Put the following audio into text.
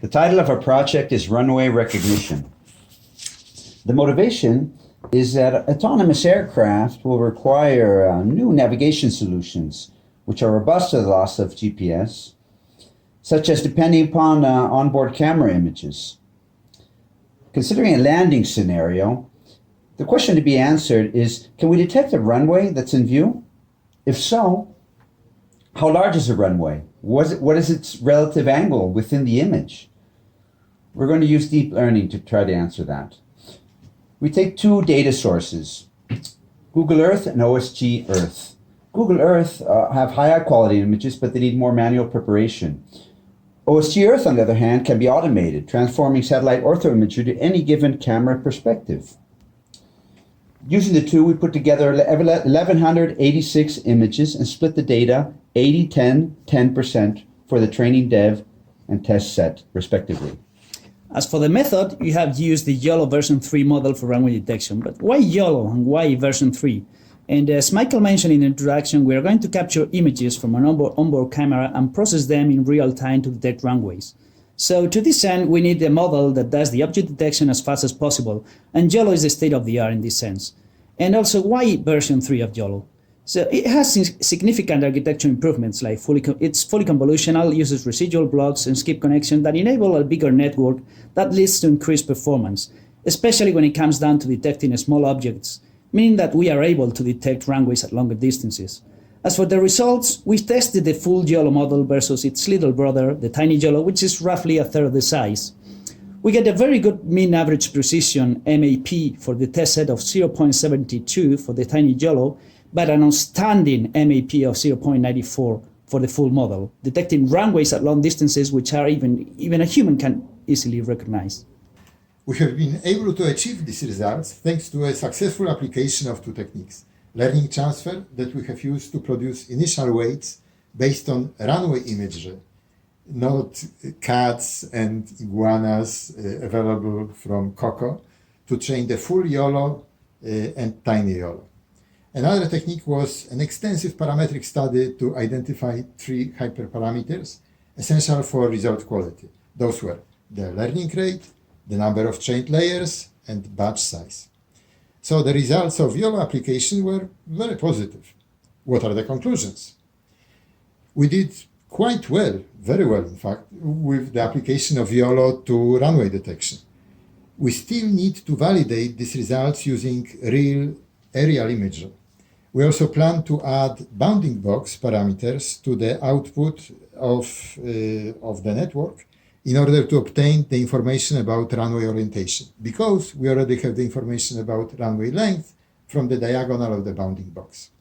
The title of our project is Runway Recognition. The motivation is that autonomous aircraft will require new navigation solutions which are robust to the loss of GPS, such as depending upon onboard camera images. Considering a landing scenario, the question to be answered is, can we detect a runway that's in view? If so, how large is the runway? What is its relative angle within the image? We're going to use deep learning to try to answer that. We take two data sources, Google Earth and OSG Earth. Google Earth have high quality images, but they need more manual preparation. OSG Earth, on the other hand, can be automated, transforming satellite ortho imagery to any given camera perspective. Using the two, we put together 1,186 images and split the data 80-10, 10% for the training dev and test set, respectively. As for the method, you have used the YOLO version 3 model for runway detection. But why YOLO and why version 3? And as Michael mentioned in the introduction, we are going to capture images from an onboard camera and process them in real time to detect runways. So to this end, we need a model that does the object detection as fast as possible, and YOLO is the state of the art in this sense. And also, why version 3 of YOLO? So it has significant architecture improvements, like it's fully convolutional, uses residual blocks and skip connection that enable a bigger network that leads to increased performance, especially when it comes down to detecting small objects, meaning that we are able to detect runways at longer distances. As for the results, we tested the full YOLO model versus its little brother, the tiny YOLO, which is roughly a third the size. We get a very good mean average precision MAP for the test set of 0.72 for the tiny YOLO, but an outstanding MAP of 0.94 for the full model, detecting runways at long distances which are even a human can easily recognize. We have been able to achieve these results thanks to a successful application of two techniques. Learning transfer that we have used to produce initial weights based on runway imagery, not cats and iguanas available from Coco, to train the full YOLO and tiny YOLO. Another technique was an extensive parametric study to identify three hyperparameters essential for result quality. Those were the learning rate, the number of trained layers, and batch size. So the results of YOLO application were very positive. What are the conclusions? We did quite well, very well in fact, with the application of YOLO to runway detection. We still need to validate these results using real aerial imagery. We also plan to add bounding box parameters to the output of the network in order to obtain the information about runway orientation, because we already have the information about runway length from the diagonal of the bounding box.